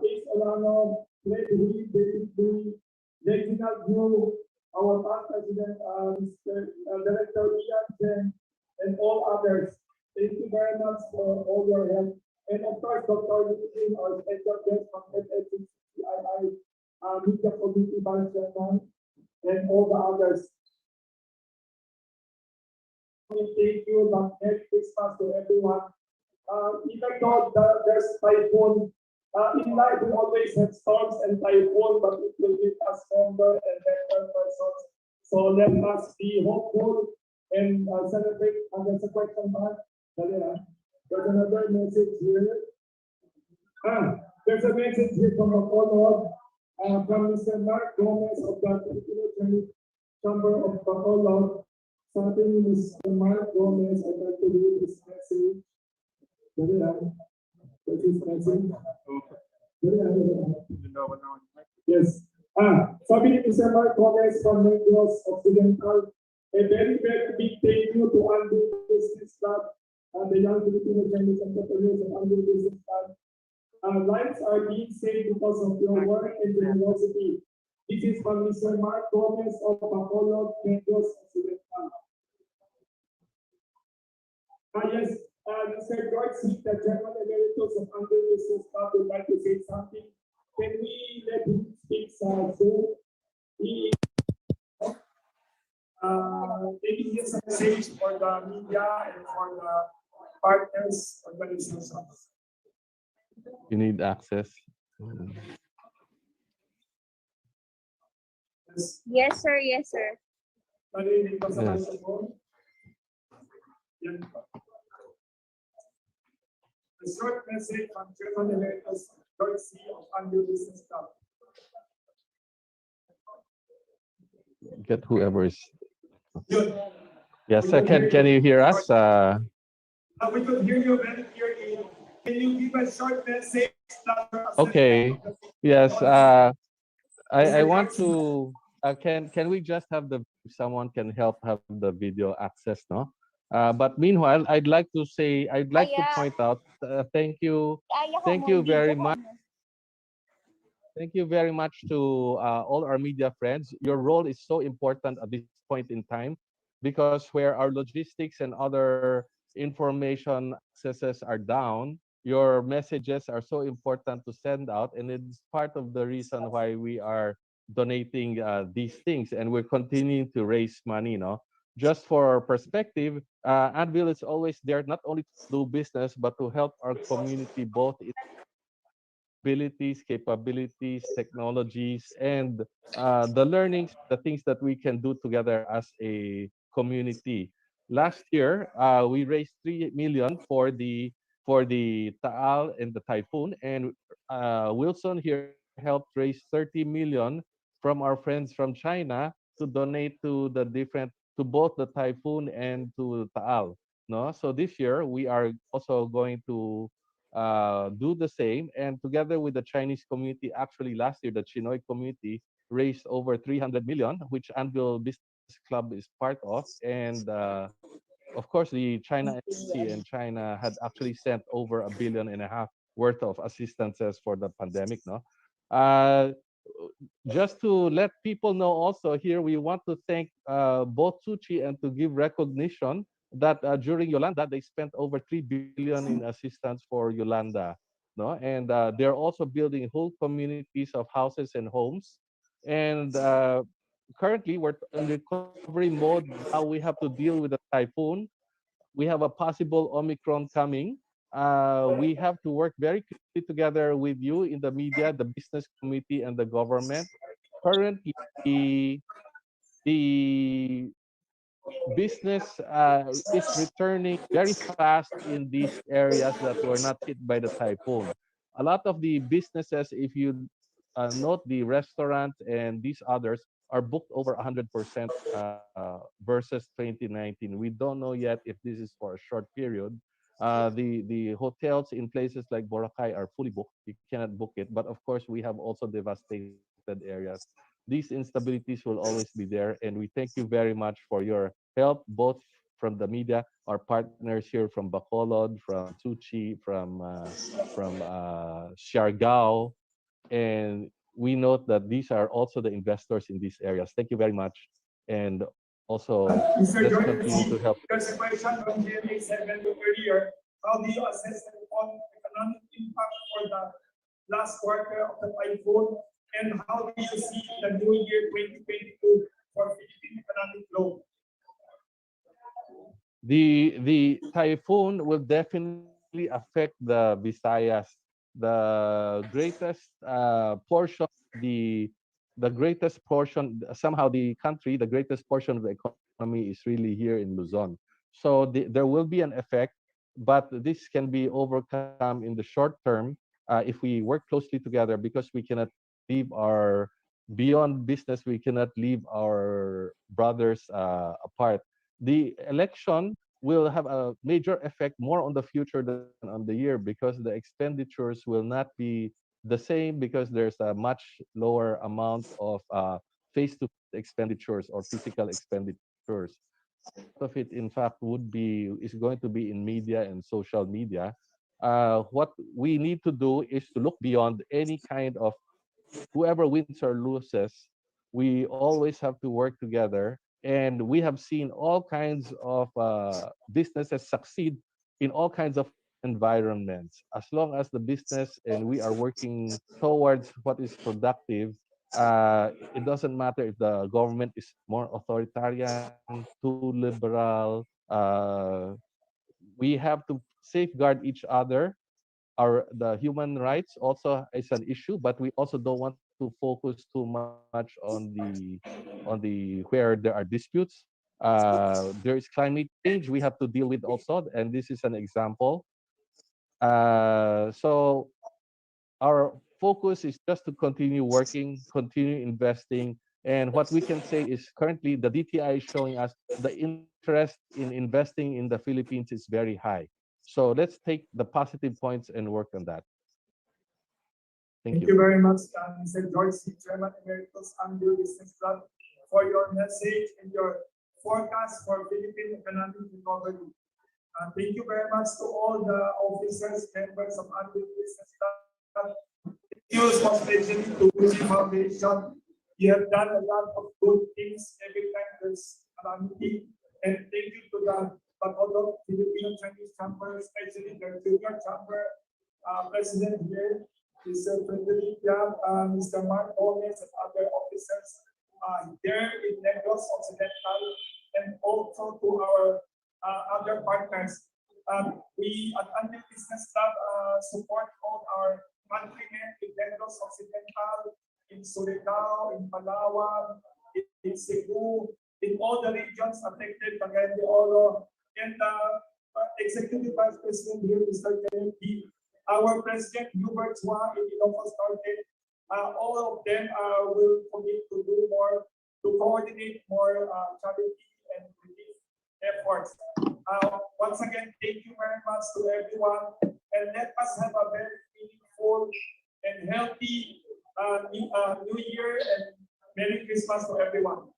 Ace Alano, Fred Hui, David Hui, Reginald Yu, our past president, Mr. Director Ian Chen, and all others. Thank you very much for all your help. And of course, Dr. Lucien, our special guest from FSCCII, Media Committee Vice Chairman, and all the others. Thank you, but Merry Christmas to everyone. Even though there's typhoon, in life we always have storms and typhoon, but it will make us stronger and better persons. So let us be hopeful and celebrate. And there's a question mark. There's another message here. There's a message here from a follow-up from Mr. Mark Gomez of the Filipino Chinese Chamber of Bacolod. Something Mr. Mark Gomez, I'd like to read this message. That's his message. Yes. Sabi ni Mr. Mark Gomez from Negros Occidental, a very, very big thank you to Anvil Business Club and the young Filipino Chinese entrepreneurs of Anvil Business Club. Lives are being saved because of your work and generosity. This is from Mr. Mark Gomez of Bacolod, Negros Occidental. Yes, Mr. George Smith, the German Emeritus of Anvil Business Club, would like to say something. Can we let him speak soon? He maybe he has a message for the media and for the partners organizations. You need access. Yes, sir. Yes, sir. Marinig ko sa Yes. microphone. Yan po. A short message from Chairman Emeritus George C. of Anvil Business Club. Get whoever is. Yun. Yes, can you hear us? We could hear you very clearly. Can you give a short message? Okay. Yes. I want to. Can we just have if someone can help have the video access, no? But meanwhile, I'd like to point out. Thank you very much. Thank you very much to all our media friends. Your role is so important at this point in time because where our logistics and other information accesses are down, your messages are so important to send out, and it's part of the reason why we are donating these things, and we're continuing to raise money. No, just for perspective, Anvil is always there not only to do business but to help our community both in abilities, capabilities, technologies, and the learnings, the things that we can do together as a community. Last year, we raised 3 million for the Taal and the typhoon, and Wilson here helped raise 30 million from our friends from China to donate to the different to both the typhoon and to Taal. No, so this year we are also going to do the same. And together with the Chinese community, actually last year, the Chinoy community raised over 300 million, which Anvil Business Club is part of. And of course, the China Embassy in China had actually sent over $1.5 billion worth of assistances for the pandemic. No, uh, just to let people know also here, we want to thank both Suchi and to give recognition that during Yolanda, they spent over 3 billion in assistance for Yolanda. No, and they're also building whole communities of houses and homes. And currently, we're in recovery mode. Now we have to deal with a typhoon. We have a possible Omicron coming. We have to work very closely together with you in the media, the business community, and the government. Currently, the business is returning very fast in these areas that were not hit by the typhoon. A lot of the businesses, if you note, the restaurants and these others are booked over 100% versus 2019. We don't know yet if this is for a short period. The hotels in places like Boracay are fully booked. You cannot book it. But of course, we have also devastated areas. These instabilities will always be there, and we thank you very much for your help, both from the media, our partners here from Bacolod, from Tuchi, from Siargao, and we note that these are also the investors in these areas. Thank you very much, and also Mr. let's George, continue to help. there's a question from GMA 7 earlier. How do you assess the economic impact for the last quarter of the typhoon? And how do you see the new year 2022 for Philippine economic growth? The typhoon will definitely affect the Visayas. The greatest portion, the greatest portion, somehow the country, the greatest portion of the economy is really here in Luzon. So there will be an effect, but this can be overcome in the short term if we work closely together, because we cannot leave our, beyond business, we cannot leave our brothers apart. The election will have a major effect more on the future than on the year, because the expenditures will not be the same, because there's a much lower amount of face-to-face expenditures or physical expenditures. Of it, in fact, is going to be in media and social media. What we need to do is to look beyond any kind of whoever wins or loses. We always have to work together, and we have seen all kinds of businesses succeed in all kinds of environments. As long as the business and we are working towards what is productive, it doesn't matter if the government is more authoritarian, too liberal. We have to safeguard each other. The human rights also is an issue, but we also don't want to focus too much on the where there are disputes. There is climate change we have to deal with also, and this is an example. So our focus is just to continue working, continue investing, and what we can say is currently the DTI is showing us the interest in investing in the Philippines is very high. So let's take the positive points and work on that. Thank Thank you. you very much, Mr. George C. Chairman Emeritus Anvil Business Club, for your message and your forecast for Philippine economic recovery. Thank you very much to all the officers, members of Anvil Business Club. Thank you especially to Gucci Foundation. You have done a lot of good things every time there's calamity. And thank you to the Bacolod Filipino Chinese Chamber, especially the Junior Chamber President here, Mr. Frederick Yap, Mr. Mark Gomez, and other officers there in Negros Occidental, and also to our other partners. We at Anvil Business Club support all our countrymen in Negros Occidental, in Surigao, in Palawan, in Cebu, in all the regions affected, Cagayan de Oro, and Executive Vice President here, Mr. Kennedy, our President Hubert Chua in Ilocos Norte. All of them will commit to do more, to coordinate more charity and relief efforts. Once again, thank you very much to everyone, and let us have a very meaningful and healthy New Year, and Merry Christmas to everyone.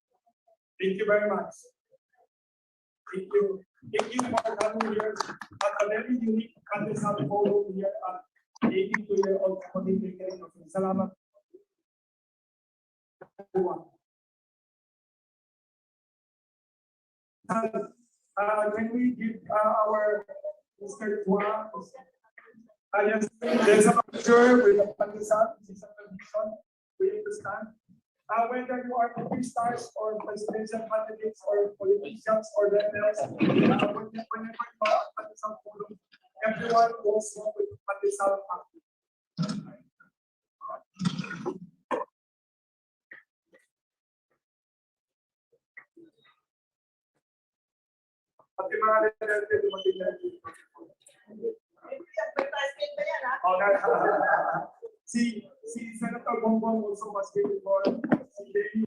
Thank you very much. Thank you. Thank you for coming here at a very unique Kandesal Forum here at 82-year-old Catholic Bakery. Salamat. Can we give our Mr. Tua? Yes, there's a picture with the Kandesal. This is a tradition. We understand. Whether you are movie stars or presidential candidates or politicians or rebels, whenever you are at Pandesal Forum, everyone goes home with Pandesal Party. Pati mga rebelde, dumating na rin. Si Senator Bongbong also was waiting for si Denny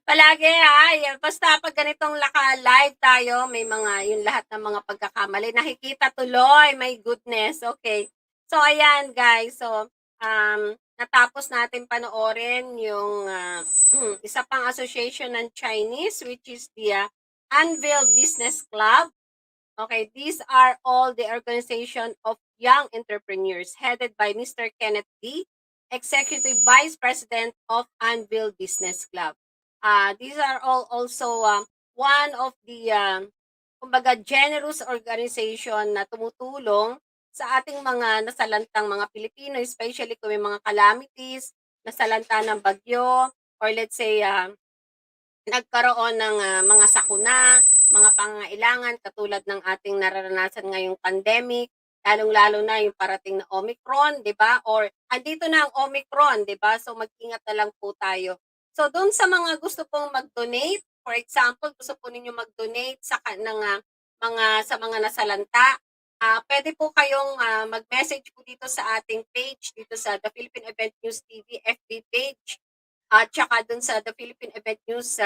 Palagi ay basta pag ganitong live tayo, may mga yung lahat ng mga pagkakamali nakikita tuloy. My goodness. Okay. So ayan guys. So natapos natin panoorin yung isa pang association ng Chinese which is the Anvil Business Club. Okay, these are all the organization of young entrepreneurs headed by Mr. Kenneth D, Executive Vice President of Anvil Business Club. These are all also one of the kumbaga generous organization na tumutulong sa ating mga nasalantang mga Pilipino, especially kung may mga calamities, nasalanta ng bagyo, or let's say nagkaroon ng mga sakuna, mga pangangailangan katulad ng ating nararanasan ngayong pandemic, lalong-lalo na yung parating na Omicron, 'di ba? Or andito na ang Omicron, 'di ba? So mag-ingat na lang po tayo. So doon sa mga gusto pong mag-donate, for example, gusto po ninyo mag-donate sa ng mga sa mga nasalanta, pwede po kayong mag-message po dito sa ating page dito sa The Philippine Event News TV FB page at saka dun sa The Philippine Event News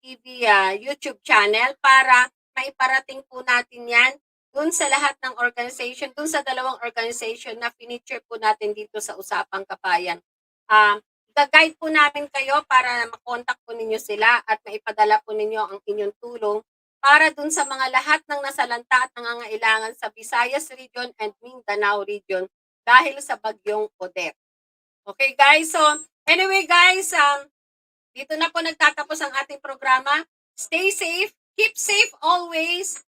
TV YouTube channel para maiparating po natin yan dun sa lahat ng organization, dun sa dalawang organization na finiture po natin dito sa Usapang Kabayan. Ga-guide po namin kayo para makontak po ninyo sila at maipadala po ninyo ang inyong tulong para dun sa mga lahat ng nasalanta at nangangailangan sa Visayas Region and Mindanao Region dahil sa bagyong Odette. Okay guys, so anyway guys, dito na po nagtatapos ang ating programa. Stay safe, keep safe always.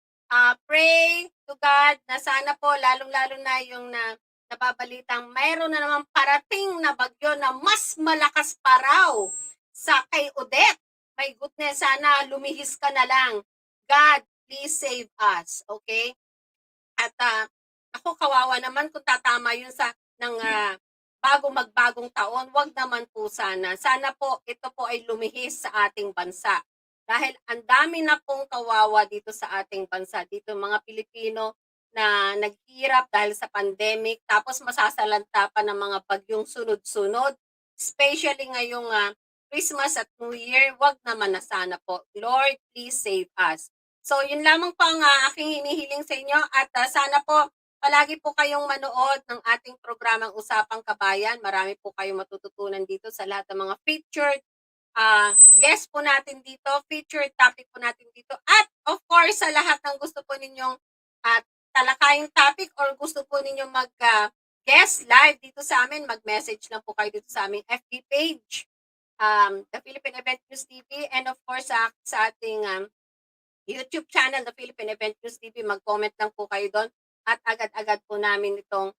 Pray to God na sana po lalong-lalo na yung nababalitang mayroon na naman parating na bagyo na mas malakas pa raw sa kay Odette. My goodness, sana lumihis ka na lang. God, please save us. Okay? At ako kawawa naman kung tatama yun sa ng magbagong taon, wag naman po sana. Sana po ito po ay lumihis sa ating bansa. Dahil ang dami na pong kawawa dito sa ating bansa. Dito mga Pilipino na naghirap dahil sa pandemic, tapos masasalanta pa ng mga bagyong sunod-sunod. Especially ngayong Christmas at New Year, wag naman na sana po. Lord, please save us. So, yun lamang po ang aking hinihiling sa inyo at sana po palagi po kayong manood ng ating programang Usapang Kabayan. Marami po kayong matututunan dito sa lahat ng mga featured guest po natin dito, featured topic po natin dito. At of course, sa lahat ng gusto po ninyong talakayang topic or gusto po ninyong mag-guest live dito sa amin, mag-message lang po kayo dito sa aming FB page, The Philippine Event News TV, and of course sa ating YouTube channel, The Philippine Event News TV, mag-comment lang po kayo doon at agad-agad po namin itong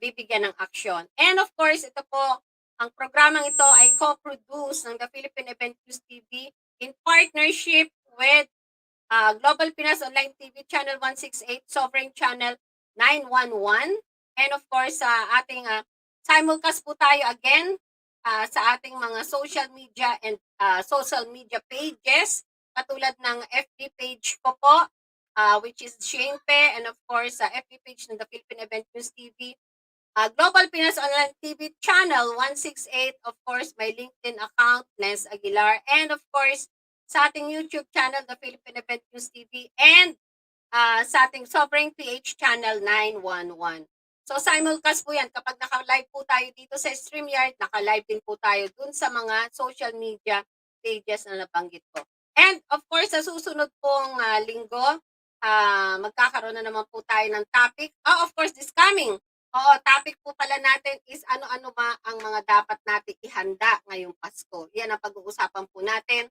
bibigyan ng aksyon. And of course, ito po, ang programang ito ay co-produce ng The Philippine Event News TV in partnership with Global Pinas Online TV Channel 168, Sovereign Channel 911, and of course, sa ating simulcast po tayo again sa ating mga social media and social media pages, katulad ng FB page ko po, which is Shanepe, and of course, sa FB page ng The Philippine Event News TV, Global Pinas Online TV Channel 168, of course, my LinkedIn account, Nes Aguilar, and of course, sa ating YouTube channel, The Philippine Event News TV, and sa ating Sovereign PH Channel 911. So, simulcast po yan. Kapag naka-live po tayo dito sa StreamYard, naka-live din po tayo dun sa mga social media pages na nabanggit ko. And of course, sa susunod pong linggo, magkakaroon na naman po tayo ng topic. Of course, this coming. Topic po pala natin is ano-ano ba ang mga dapat natin ihanda ngayong Pasko. Yan ang pag-uusapan po natin.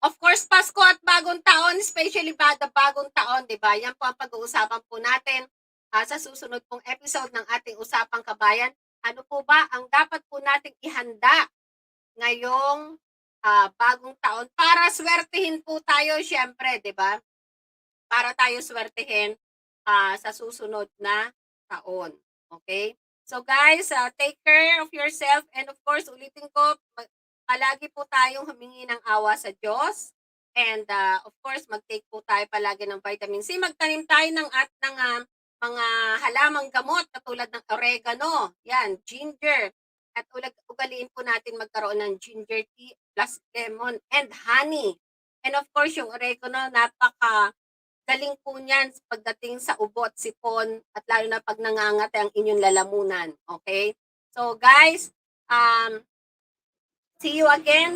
Of course, Pasko at bagong taon, especially bagong taon, di ba? Yan po ang pag-uusapan po natin sa susunod pong episode ng ating Usapang Kabayan. Ano po ba ang dapat po nating ihanda ngayong bagong taon para swertihin po tayo, syempre, di ba? Para tayo swertihin sa susunod na taon. Okay? So guys, take care of yourself, and of course, ulitin ko, palagi po tayong humingi ng awa sa Diyos, and of course, mag-take po tayo palagi ng vitamin C. Magtanim tayo ng mga halamang gamot katulad ng oregano, yan, ginger, At ugaliin po natin magkaroon ng ginger tea plus lemon and honey. And of course, yung oregano, galing po niyan pagdating sa ubo at sipon at lalo na pag nangangate ang inyong lalamunan. Okay? So guys, see you again.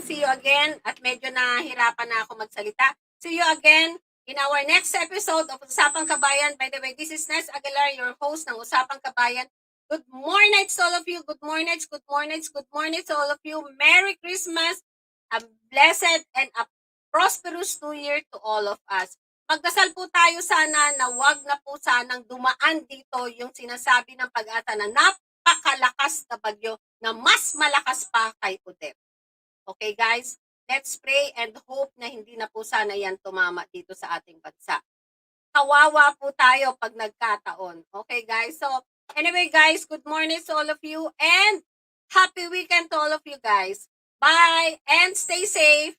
At medyo nahirapan na ako magsalita. See you again in our next episode of Usapang Kabayan. By the way, this is Nes Aguilar, your host ng Usapang Kabayan. Good morning to all of you. Good morning to all of you. Merry Christmas, a blessed and a prosperous New Year to all of us. Magdasal po tayo sana na wag na po sanang dumaan dito yung sinasabi ng Pag-asa na napakalakas na bagyo na mas malakas pa kay Odette. Okay guys, let's pray and hope na hindi na po sana yan tumama dito sa ating bansa. Kawawa po tayo pag nagkataon. Okay guys, so anyway guys, good morning to all of you and happy weekend to all of you guys. Bye and stay safe.